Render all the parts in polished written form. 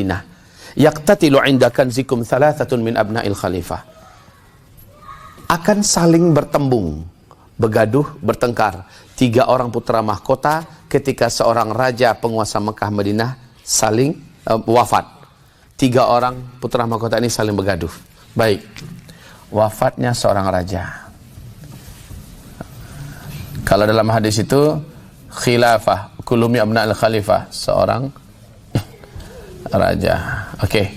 Madinah. Yaqtatilu 'inda kanzikum thalathatun min abna'il khalifah. Akan saling bertembung, begaduh, bertengkar 3 orang putra mahkota ketika seorang raja penguasa Mekah Madinah saling wafat. 3 orang putra mahkota ini saling begaduh. Baik, wafatnya seorang raja. Kalau dalam hadis itu khilafah, kulumi abna'il khalifah, seorang raja. Oke.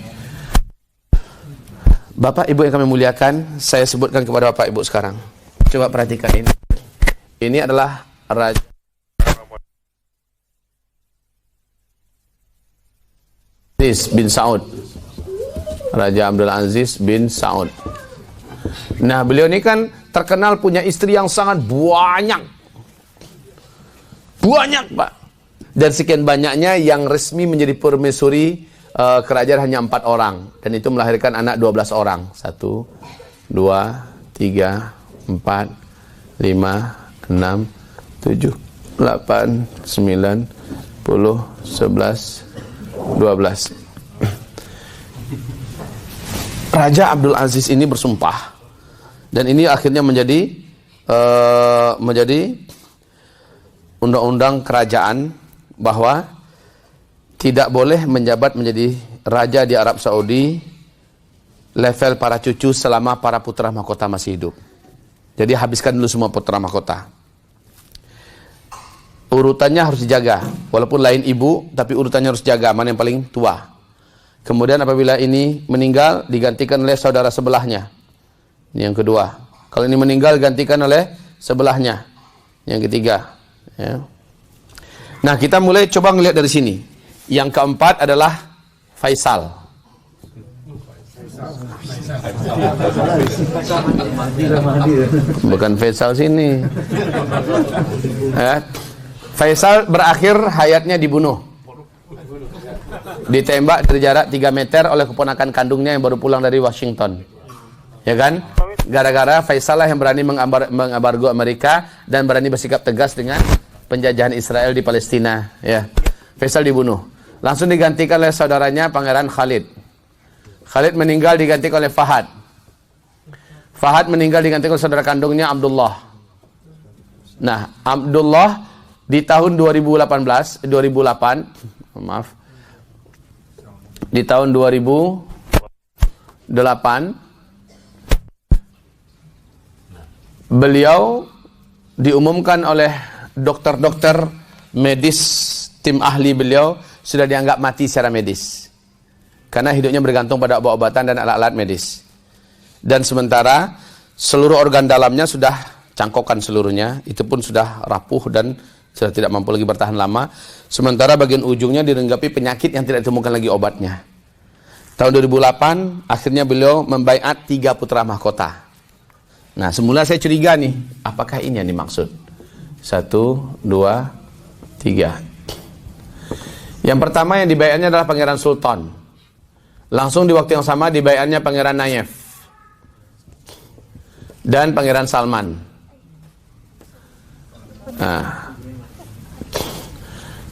Bapak Ibu yang kami muliakan, saya sebutkan kepada Bapak Ibu sekarang. Coba perhatikan ini. Ini adalah Raja Aziz bin Saud. Raja Abdul Aziz bin Saud. Nah, beliau ini kan terkenal punya istri yang sangat banyak. Banyak, Pak. Dan sekian banyaknya yang resmi menjadi permaisuri kerajaan hanya 4 orang, dan itu melahirkan anak 12 orang. 1, 2, 3, 4, 5, 6, 7, 8, 9, 10, 11, 12. Raja Abdul Aziz ini bersumpah, dan ini akhirnya menjadi undang-undang kerajaan bahwa tidak boleh menjabat menjadi raja di Arab Saudi level para cucu selama para putra mahkota masih hidup. Jadi habiskan dulu semua putra mahkota. Urutannya harus dijaga, walaupun lain ibu, tapi urutannya harus dijaga, mana yang paling tua. Kemudian apabila ini meninggal, digantikan oleh saudara sebelahnya. Ini yang kedua. Kalau ini meninggal, gantikan oleh sebelahnya. Yang ketiga. Ya. Nah, kita mulai coba ngelihat dari sini. Yang keempat adalah Faisal. Bukan Faisal sini. Faisal berakhir hayatnya dibunuh. Ditembak dari jarak 3 meter oleh keponakan kandungnya yang baru pulang dari Washington. Ya kan? Gara-gara Faisal lah yang berani mengembargo Amerika dan berani bersikap tegas dengan penjajahan Israel di Palestina. Ya. Faisal dibunuh. Langsung digantikan oleh saudaranya Pangeran Khalid. Khalid meninggal digantikan oleh Fahad. Fahad meninggal digantikan oleh saudara kandungnya Abdullah. Nah, Abdullah di tahun 2008, di tahun 2008 beliau diumumkan oleh dokter-dokter medis, tim ahli beliau sudah dianggap mati secara medis. Karena hidupnya bergantung pada obat-obatan dan alat-alat medis. Dan sementara seluruh organ dalamnya sudah cangkokan seluruhnya, itu pun sudah rapuh dan sudah tidak mampu lagi bertahan lama. Sementara bagian ujungnya direnggapi penyakit yang tidak ditemukan lagi obatnya. Tahun 2008 akhirnya beliau membaiat 3 putra mahkota. Nah, semula saya curiga nih, apakah ini yang dimaksud? 1, 2, 3. Yang pertama yang dibaiatnya adalah Pangeran Sultan. Langsung di waktu yang sama dibaiatnya Pangeran Nayef dan Pangeran Salman. Nah,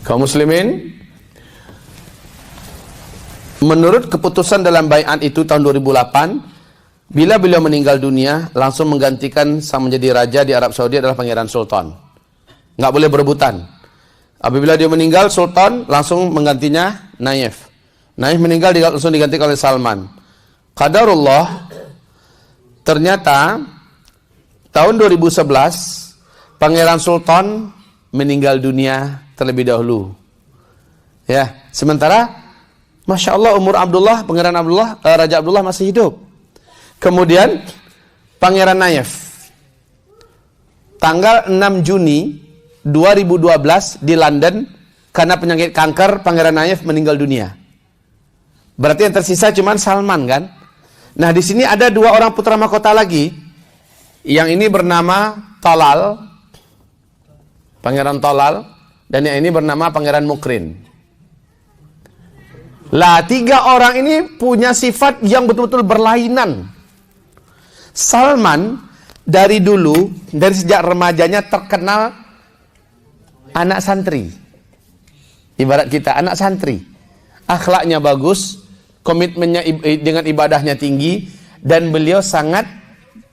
kaum muslimin, menurut keputusan dalam baiat itu tahun 2008, bila beliau meninggal dunia, langsung menggantikan sang menjadi raja di Arab Saudi adalah Pangeran Sultan. Nggak boleh berebutan. Apabila dia meninggal, Sultan langsung menggantinya Nayef. Nayef meninggal langsung digantikan oleh Salman. Qadarullah, ternyata tahun 2011 Pangeran Sultan meninggal dunia terlebih dahulu. Ya, sementara Masya Allah umur Abdullah, Pangeran Abdullah, Raja Abdullah masih hidup. Kemudian Pangeran Nayef tanggal 6 Juni 2012 di London karena penyakit kanker, Pangeran Nayef meninggal dunia. Berarti yang tersisa cuma Salman kan? Nah, di sini ada 2 orang putra mahkota lagi. Yang ini bernama Talal, Pangeran Talal, dan yang ini bernama Pangeran Mukrin. Lah, 3 orang ini punya sifat yang betul-betul berlainan. Salman dari dulu, dari sejak remajanya terkenal anak santri. Ibarat kita, anak santri. akhlaknya bagus, komitmennya dengan ibadahnya tinggi, dan beliau sangat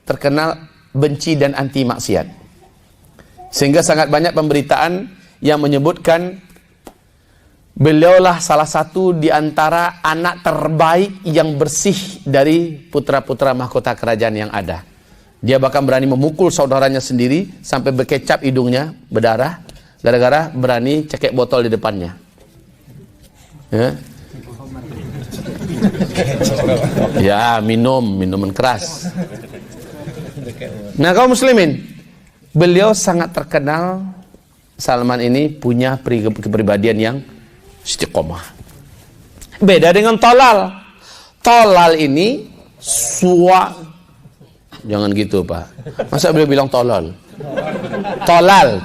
terkenal benci dan anti maksiat. Sehingga sangat banyak pemberitaan yang menyebutkan beliaulah salah satu di antara anak terbaik yang bersih dari putra-putra mahkota kerajaan yang ada. Dia bahkan berani memukul saudaranya sendiri sampai berkecap hidungnya, berdarah, gara-gara berani cekek botol di depannya. Ya, ya minuman keras. Nah, kaum muslimin, beliau sangat terkenal. Salman ini punya kepribadian yang istiqomah. Beda dengan Tolal. Tolal ini jangan gitu, Pak. Masa beliau bilang tolol? Tolal.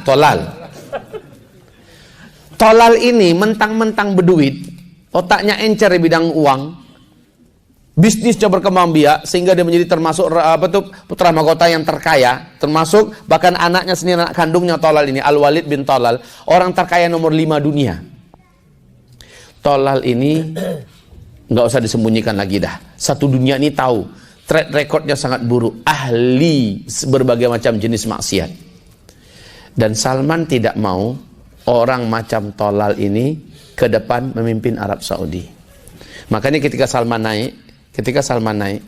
Tolal ini mentang-mentang berduit, otaknya encer di bidang uang, bisnisnya berkembang biak sehingga dia menjadi termasuk putra mahkota yang terkaya, termasuk bahkan anaknya sendiri, anak kandungnya Tolal ini, Al-Walid bin Tolal, orang terkaya nomor 5 dunia. Tolal ini nggak usah disembunyikan lagi dah. Satu dunia ini tahu, track recordnya sangat buruk, ahli berbagai macam jenis maksiat. Dan Salman tidak mau orang macam Tolal ini ke depan memimpin Arab Saudi. Makanya ketika Salman naik,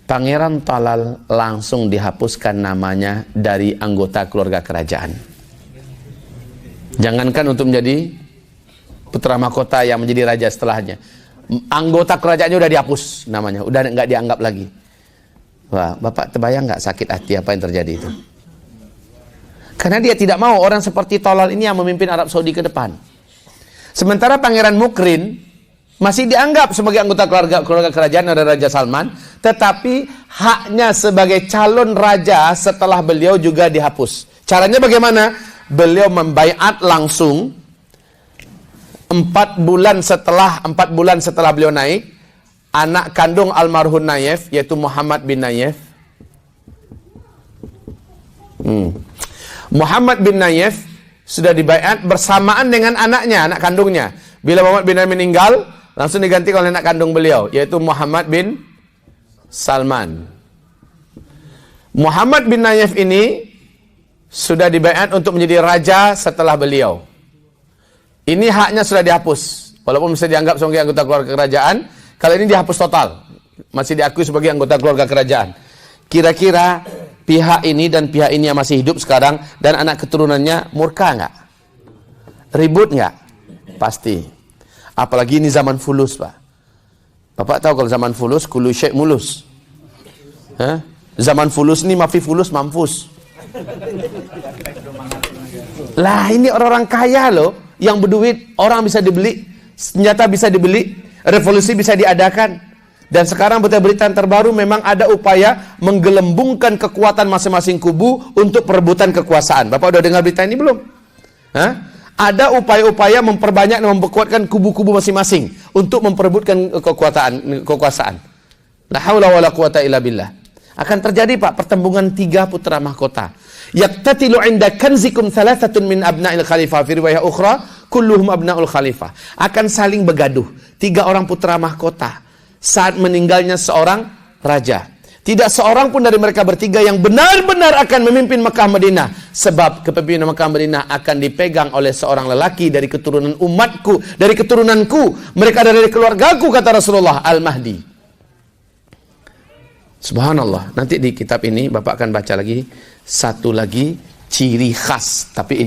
Pangeran Tolal langsung dihapuskan namanya dari anggota keluarga kerajaan. Jangankan untuk menjadi putra mahkota yang menjadi raja setelahnya, anggota kerajaannya udah dihapus namanya, udah nggak dianggap lagi. Wah, Bapak terbayang nggak sakit hati apa yang terjadi itu? Karena dia tidak mau orang seperti Tolal ini yang memimpin Arab Saudi ke depan. Sementara Pangeran Mukrin masih dianggap sebagai anggota keluarga kerajaan, ada Raja Salman, tetapi haknya sebagai calon raja setelah beliau juga dihapus. Caranya bagaimana? Beliau membaiat langsung 4 bulan setelah beliau naik, anak kandung almarhum Nayef, yaitu Muhammad bin Nayef. Muhammad bin Nayef sudah dibaiat bersamaan dengan anaknya, anak kandungnya. Bila Muhammad bin Nayef meninggal, langsung diganti oleh anak kandung beliau, yaitu Muhammad bin Salman. Muhammad bin Nayef ini sudah dibaiat untuk menjadi raja setelah beliau. Ini haknya sudah dihapus. Walaupun bisa dianggap sebagai anggota keluarga kerajaan, kali ini dihapus total. Masih diakui sebagai anggota keluarga kerajaan. Kira-kira pihak ini dan pihak ini yang masih hidup sekarang dan anak keturunannya murka nggak? Ribut nggak? Pasti. Apalagi ini zaman fulus, Pak. Bapak tahu kalau zaman fulus, kulu syekh mulus. Hah? Zaman fulus ini mafi fulus mampus. Lah ini orang-orang kaya loh, yang berduit, orang bisa dibeli, senjata bisa dibeli, revolusi bisa diadakan. Dan sekarang berita terbaru memang ada upaya menggelembungkan kekuatan masing-masing kubu untuk perebutan kekuasaan. Bapak udah dengar berita ini belum? Hah? Ada upaya-upaya memperbanyak dan memperkuatkan kubu-kubu masing-masing untuk memperebutkan kekuasaan. La haula wala quwata illa billah. Akan terjadi, Pak, pertembungan 3 putra mahkota. Yaqtatilu 'inda kanzikum thalathatun min abna'il khalifah, fi riwayah ukhra kulluhum abna'ul khalifah. Akan saling begaduh 3 orang putra mahkota saat meninggalnya seorang raja. Tidak seorang pun dari mereka bertiga yang benar-benar akan memimpin Mekah Madinah, sebab kepemimpinan Mekah Madinah akan dipegang oleh seorang lelaki dari keturunan umatku, dari keturunanku, mereka dari keluargaku, kata Rasulullah, Al-Mahdi. Subhanallah. Nanti di kitab ini Bapak akan baca lagi satu lagi ciri khas, tapi ini